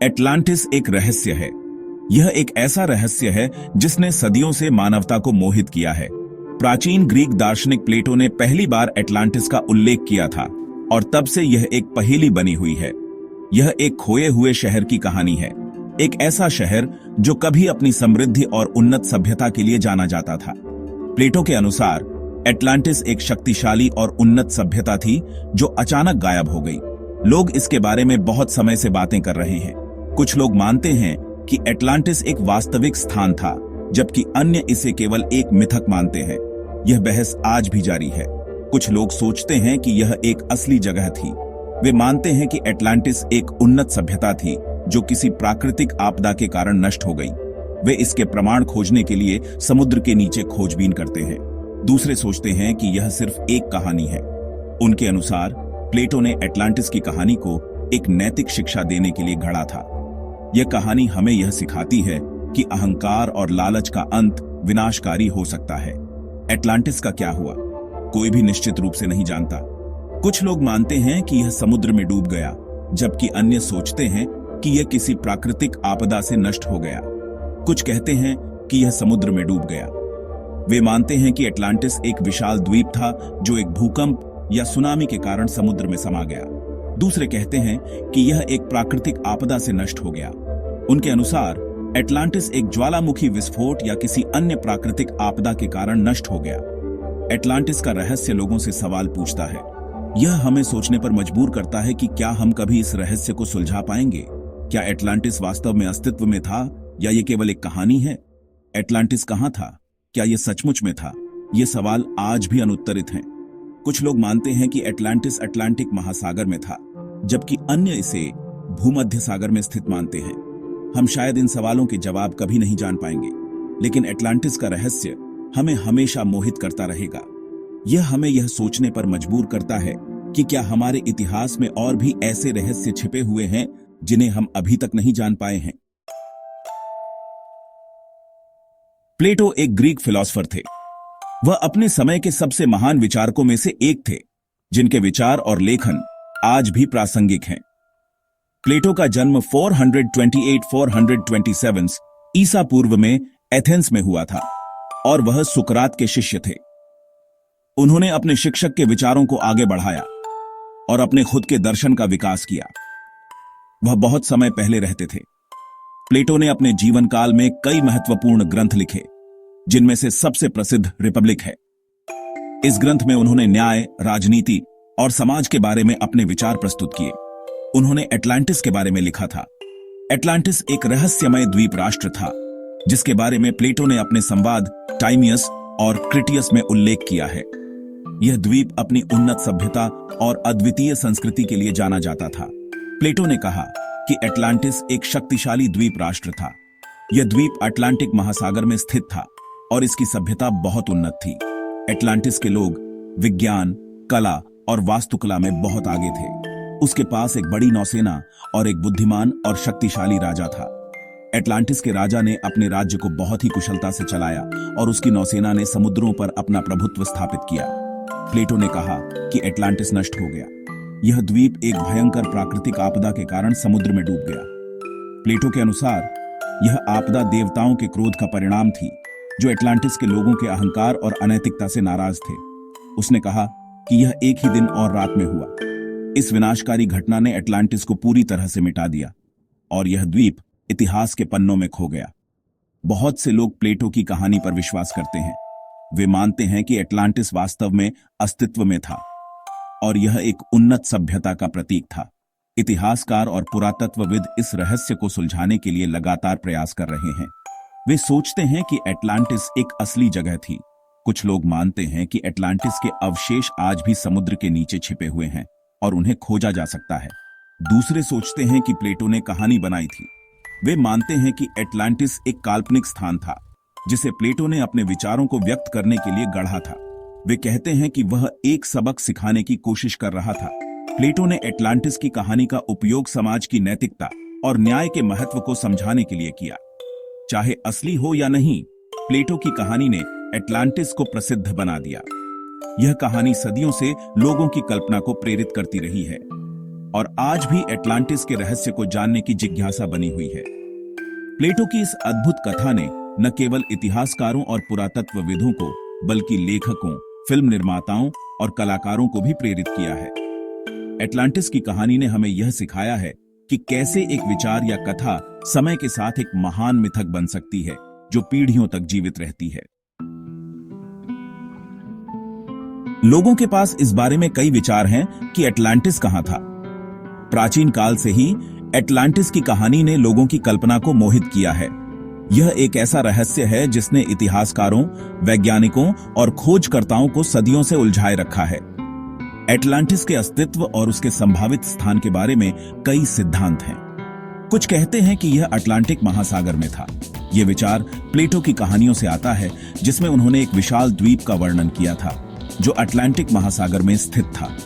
Atlantis एक रहस्य है। यह एक ऐसा रहस्य है जिसने सदियों से मानवता को मोहित किया है। प्राचीन ग्रीक दार्शनिक प्लेटो ने पहली बार एटलांटिस का उल्लेख किया था और तब से यह एक पहेली बनी हुई है। यह एक खोए हुए शहर की कहानी है, एक ऐसा शहर जो कभी अपनी समृद्धि और उन्नत सभ्यता के लिए जाना जाता था। प्लेटो के अनुसार एटलांटिस एक शक्तिशाली और उन्नत सभ्यता थी जो अचानक गायब हो गई। लोग इसके बारे में बहुत समय से बातें कर रहे हैं। कुछ लोग मानते हैं कि एटलांटिस एक वास्तविक स्थान था, जबकि अन्य इसे केवल एक मिथक मानते हैं। यह बहस आज भी जारी है। कुछ लोग सोचते हैं कि यह एक असली जगह थी। वे मानते हैं कि एटलांटिस एक उन्नत सभ्यता थी जो किसी प्राकृतिक आपदा के कारण नष्ट हो गई। वे इसके प्रमाण खोजने के लिए समुद्र के नीचे खोजबीन करते हैं। दूसरे सोचते हैं कि यह सिर्फ एक कहानी है। उनके अनुसार प्लेटो ने एटलांटिस की कहानी को एक नैतिक शिक्षा देने के लिए गढ़ा था। यह कहानी हमें यह सिखाती है कि अहंकार और लालच का अंत विनाशकारी हो सकता है। एटलांटिस का क्या हुआ, कोई भी निश्चित रूप से नहीं जानता। कुछ लोग मानते हैं कि यह समुद्र में डूब गया, जबकि अन्य सोचते हैं कि यह किसी प्राकृतिक आपदा से नष्ट हो गया। कुछ कहते हैं कि यह समुद्र में डूब गया। वे मानते हैं कि एटलांटिस एक विशाल द्वीप था जो एक भूकंप या सुनामी के कारण समुद्र में समा गया। दूसरे कहते हैं कि यह एक प्राकृतिक आपदा से नष्ट हो गया। उनके अनुसार एटलांटिस एक ज्वालामुखी विस्फोट या किसी अन्य प्राकृतिक आपदा के कारण नष्ट हो गया। एटलांटिस का रहस्य लोगों से सवाल पूछता है। यह हमें सोचने पर मजबूर करता है कि क्या हम कभी इस रहस्य को सुलझा पाएंगे। क्या एटलांटिस वास्तव में अस्तित्व में था या यह केवल एक कहानी है? एटलांटिस कहां था? क्या यह सचमुच में था? ये सवाल आज भी अनुत्तरित हैं। कुछ लोग मानते हैं कि एटलांटिस अटलांटिक महासागर में था, जबकि अन्य इसे भूमध्य सागर में स्थित मानते हैं। हम शायद इन सवालों के जवाब कभी नहीं जान पाएंगे, लेकिन एटलांटिस का रहस्य हमें हमेशा मोहित करता रहेगा। यह हमें यह सोचने पर मजबूर करता है कि क्या हमारे इतिहास में और भी ऐसे रहस्य छिपे हुए हैं जिन्हें हम अभी तक नहीं जान पाए हैं। प्लेटो एक ग्रीक फिलॉसफर थे। वह अपने समय के सबसे महान विचारकों में से एक थे, जिनके विचार और लेखन आज भी प्रासंगिक हैं। प्लेटो का जन्म 428-427 ईसा पूर्व में एथेंस में हुआ था और वह सुकरात के शिष्य थे। उन्होंने अपने शिक्षक के विचारों को आगे बढ़ाया और अपने खुद के दर्शन का विकास किया। वह बहुत समय पहले रहते थे। प्लेटो ने अपने जीवन काल में कई महत्वपूर्ण ग्रंथ लिखे, जिनमें से सबसे प्रसिद्ध रिपब्लिक है। इस ग्रंथ में उन्होंने न्याय, राजनीति और समाज के बारे में अपने विचार प्रस्तुत किए। उन्होंने एटलांटिस के बारे में लिखा था। एटलांटिस एक रहस्यमय द्वीप राष्ट्र था, जिसके बारे में प्लेटो ने अपने संवाद टाइमियस और क्रिटियस में उल्लेख किया है। यह द्वीप अपनी उन्नत सभ्यता और अद्वितीय संस्कृति के लिए जाना जाता था। प्लेटो ने कहा कि एटलांटिस एक शक्तिशाली द्वीप राष्ट्र था। यह द्वीप अटलांटिक महासागर में स्थित था और इसकी सभ्यता बहुत उन्नत थी। एटलांटिस के लोग विज्ञान, कला और वास्तुकला में बहुत आगे थे। उसके पास एक बड़ी नौसेना और एक बुद्धिमान और शक्तिशाली राजा था। एटलांटिस के राजा ने अपने राज्य को बहुत ही कुशलता से चलाया और उसकी नौसेना ने समुद्रों पर अपना प्रभुत्व स्थापित किया। प्लेटो ने कहा कि एटलांटिस नष्ट हो गया। यह द्वीप एक भयंकर प्राकृतिक आपदा के कारण समुद्र में डूब गया। प्लेटो के अनुसार यह आपदा देवताओं के क्रोध का परिणाम थी, जो एटलांटिस के लोगों के अहंकार और अनैतिकता से नाराज थे। उसने कहा कि यह एक ही दिन और रात में हुआ। इस विनाशकारी घटना ने एटलांटिस को पूरी तरह से मिटा दिया और यह द्वीप इतिहास के पन्नों में खो गया। बहुत से लोग प्लेटो की कहानी पर विश्वास करते हैं। वे मानते हैं कि एटलांटिस वास्तव में अस्तित्व में था और यह एक उन्नत सभ्यता का प्रतीक था। इतिहासकार और पुरातत्वविद इस रहस्य को सुलझाने के लिए लगातार प्रयास कर रहे हैं। वे सोचते हैं कि एटलांटिस एक असली जगह थी। कुछ लोग मानते हैं कि एटलांटिस के अवशेष आज भी समुद्र के नीचे छिपे हुए हैं और उन्हें खोजा जा सकता है। दूसरे सोचते हैं कि प्लेटो ने कहानी बनाई थी। वे मानते हैं कि एटलांटिस एक काल्पनिक स्थान था, जिसे प्लेटो ने अपने विचारों को व्यक्त करने के लिए गढ़ा था। वे कहते हैं कि वह एक सबक सिखाने की कोशिश कर रहा था। प्लेटो ने एटलांटिस की कहानी का उपयोग समाज की नैतिकता और न्याय के महत्व को समझाने के लिए किया। चाहे असली हो या नहीं, प्लेटो की कहानी ने एटलांटिस को प्रसिद्ध बना दिया। यह कहानी सदियों से लोगों की कल्पना को प्रेरित करती रही है। और आज भी एटलांटिस के रहस्य को जानने की जिज्ञासा बनी हुई है। प्लेटो की इस अद्भुत कथा ने न केवल इतिहासकारों और पुरातत्वविदों को बल्कि लेखकों, फिल्म निर्माताओं और कलाकारों को भी प्रेरित किया है। एटलांटिस की कहानी ने हमें यह सिखाया है कि कैसे एक विचार या कथा समय के साथ एक महान मिथक बन सकती है जो पीढ़ियों तक जीवित रहती है। लोगों के पास इस बारे में कई विचार हैं कि एटलांटिस कहां था। प्राचीन काल से ही एटलांटिस की कहानी ने लोगों की कल्पना को मोहित किया है। यह एक ऐसा रहस्य है जिसने इतिहासकारों, वैज्ञानिकों और खोजकर्ताओं को सदियों से उलझाए रखा है। एटलांटिस के अस्तित्व और उसके संभावित स्थान के बारे में कई सिद्धांत हैं। कुछ कहते हैं कि यह अटलांटिक महासागर में था। यह विचार प्लेटो की कहानियों से आता है, जिसमें उन्होंने एक विशाल द्वीप का वर्णन किया था जो अटलांटिक महासागर में स्थित था।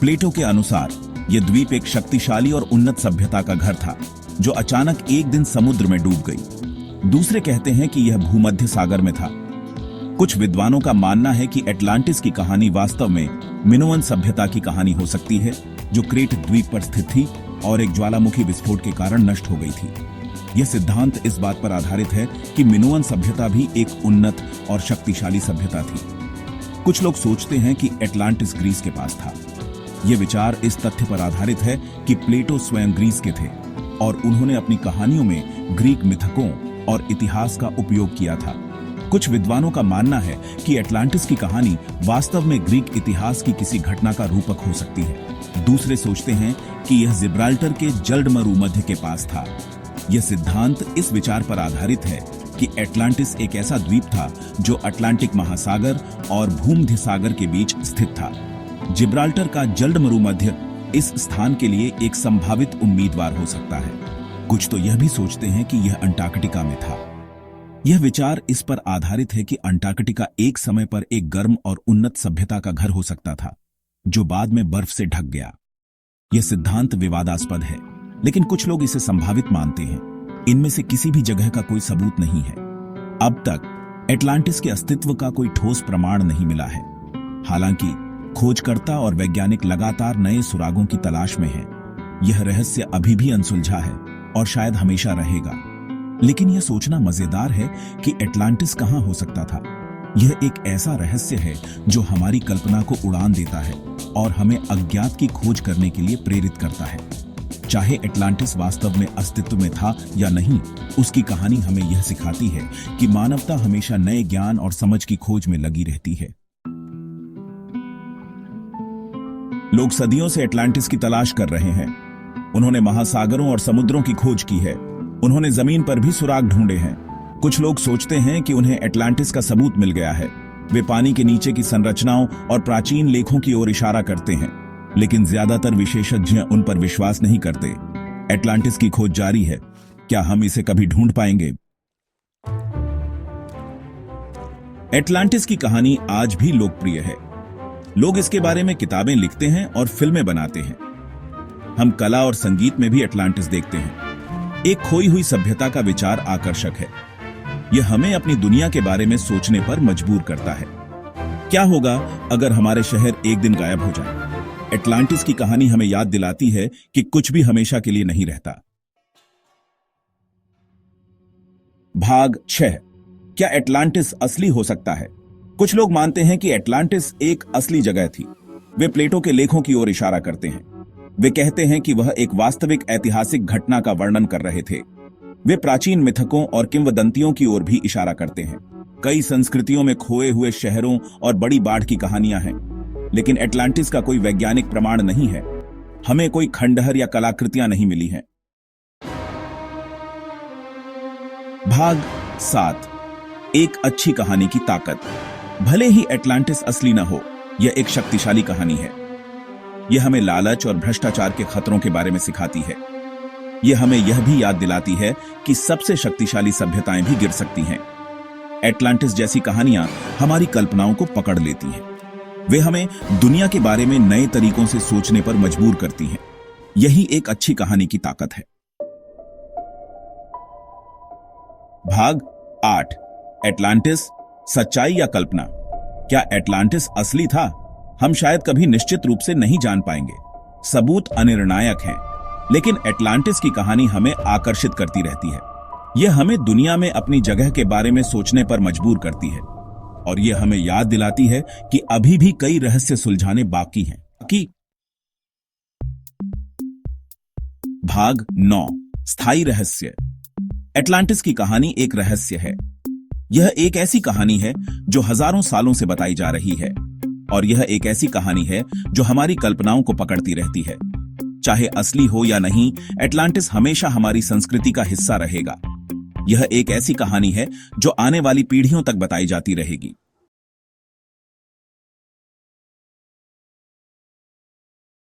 प्लेटो के अनुसार यह द्वीप एक शक्तिशाली और उन्नत सभ्यता का घर था जो अचानक एक दिन समुद्र में डूब गई। दूसरे कहते हैं कि यह भूमध्य सागर में था। कुछ विद्वानों का मानना है कि एटलांटिस की कहानी वास्तव में मिनोअन सभ्यता की कहानी हो सकती है जो क्रेट द्वीप पर स्थित थी और एक ज्वालामुखी विस्फोट के कारण नष्ट हो गई थी। यह सिद्धांत इस बात पर आधारित है कि मिनोअन सभ्यता भी एक उन्नत और शक्तिशाली सभ्यता थी। कुछ लोग सोचते हैं कि एटलांटिस ग्रीस के पास था। यह विचार इस तथ्य पर आधारित है कि प्लेटो स्वयं ग्रीस के थे और उन्होंने अपनी कहानियों में ग्रीक मिथकों और इतिहास का उपयोग किया था। कुछ विद्वानों का मानना है कि एटलांटिस की कहानी वास्तव में ग्रीक इतिहास की किसी घटना का रूपक हो सकती है। दूसरे सोचते हैं कि यह जिब्राल्टर के जलमरुमध्य के पास था। यह सिद्धांत इस विचार पर आधारित है कि एटलांटिस एक ऐसा द्वीप था जो अटलांटिक महासागर और भूमध्य सागर के बीच स्थित था। जिब्राल्टर का जलमरुमध्य इस स्थान के लिए एक संभावित उम्मीदवार हो सकता है। कुछ तो यह भी सोचते हैं कि यह अंटार्कटिका में था। यह विचार इस पर आधारित है कि अंटार्कटिका एक समय पर एक गर्म और उन्नत सभ्यता का घर हो सकता था जो बाद में बर्फ से ढक गया। यह सिद्धांत विवादास्पद है, लेकिन कुछ लोग इसे संभावित मानते हैं। इनमें से किसी भी जगह का कोई सबूत नहीं है। अब तक एटलांटिस के अस्तित्व का कोई ठोस प्रमाण नहीं मिला है। हालांकि खोजकर्ता और वैज्ञानिक लगातार नए सुरागों की तलाश में हैं। यह रहस्य अभी भी अनसुलझा है और शायद हमेशा रहेगा। लेकिन यह सोचना मजेदार है कि एटलांटिस कहां हो सकता था। यह एक ऐसा रहस्य है जो हमारी कल्पना को उड़ान देता है और हमें अज्ञात की खोज करने के लिए प्रेरित करता है। चाहे एटलांटिस वास्तव में अस्तित्व में था या नहीं, उसकी कहानी हमें यह सिखाती है कि मानवता हमेशा नए ज्ञान और समझ की खोज में लगी रहती है। लोग सदियों से एटलांटिस की तलाश कर रहे हैं। उन्होंने महासागरों और समुद्रों की खोज की है। उन्होंने जमीन पर भी सुराग ढूंढे हैं। कुछ लोग सोचते हैं कि उन्हें एटलांटिस का सबूत मिल गया है। वे पानी के नीचे की संरचनाओं और प्राचीन लेखों की ओर इशारा करते हैं, लेकिन ज्यादातर विशेषज्ञ उन पर विश्वास नहीं करते। एटलांटिस की खोज जारी है। क्या हम इसे कभी ढूंढ पाएंगे? एटलांटिस की कहानी आज भी लोकप्रिय है। लोग इसके बारे में किताबें लिखते हैं और फिल्में बनाते हैं। हम कला और संगीत में भी एटलांटिस देखते हैं। एक खोई हुई सभ्यता का विचार आकर्षक है। यह हमें अपनी दुनिया के बारे में सोचने पर मजबूर करता है। क्या होगा अगर हमारे शहर एक दिन गायब हो जाए? एटलांटिस की कहानी हमें याद दिलाती है कि कुछ भी हमेशा के लिए नहीं रहता। भाग 6। क्या एटलांटिस असली हो सकता है? कुछ लोग मानते हैं कि एटलांटिस एक असली जगह थी। वे प्लेटो के लेखों की ओर इशारा करते हैं। वे कहते हैं कि वह एक वास्तविक ऐतिहासिक घटना का वर्णन कर रहे थे। वे प्राचीन मिथकों और किंवदंतियों की ओर भी इशारा करते हैं। कई संस्कृतियों में खोए हुए शहरों और बड़ी बाढ़ की कहानियां हैं, लेकिन एटलांटिस का कोई वैज्ञानिक प्रमाण नहीं है। हमें कोई खंडहर या कलाकृतियां नहीं मिली हैं। भाग 7। एक अच्छी कहानी की ताकत। भले ही एटलांटिस असली न हो, यह एक शक्तिशाली कहानी है। यह हमें लालच और भ्रष्टाचार के खतरों के बारे में सिखाती है। यह हमें यह भी याद दिलाती है कि सबसे शक्तिशाली सभ्यताएं भी गिर सकती हैं। एटलांटिस जैसी कहानियां हमारी कल्पनाओं को पकड़ लेती हैं। वे हमें दुनिया के बारे में नए तरीकों से सोचने पर मजबूर करती हैं। यही एक अच्छी कहानी की ताकत है। भाग 8। एटलांटिस, सच्चाई या कल्पना? क्या एटलांटिस असली था? हम शायद कभी निश्चित रूप से नहीं जान पाएंगे। सबूत अनिर्णायक हैं, लेकिन एटलांटिस की कहानी हमें आकर्षित करती रहती है। यह हमें दुनिया में अपनी जगह के बारे में सोचने पर मजबूर करती है, और यह हमें याद दिलाती है कि अभी भी कई रहस्य सुलझाने बाकी हैं। भाग 9, स्थायी रहस्य। एटलांटिस की कहानी एक रहस्य है। यह एक ऐसी कहानी है जो हजारों सालों से बताई जा रही है, और यह एक ऐसी कहानी है जो हमारी कल्पनाओं को पकड़ती रहती है। चाहे असली हो या नहीं, एटलांटिस हमेशा हमारी संस्कृति का हिस्सा रहेगा। यह एक ऐसी कहानी है जो आने वाली पीढ़ियों तक बताई जाती रहेगी।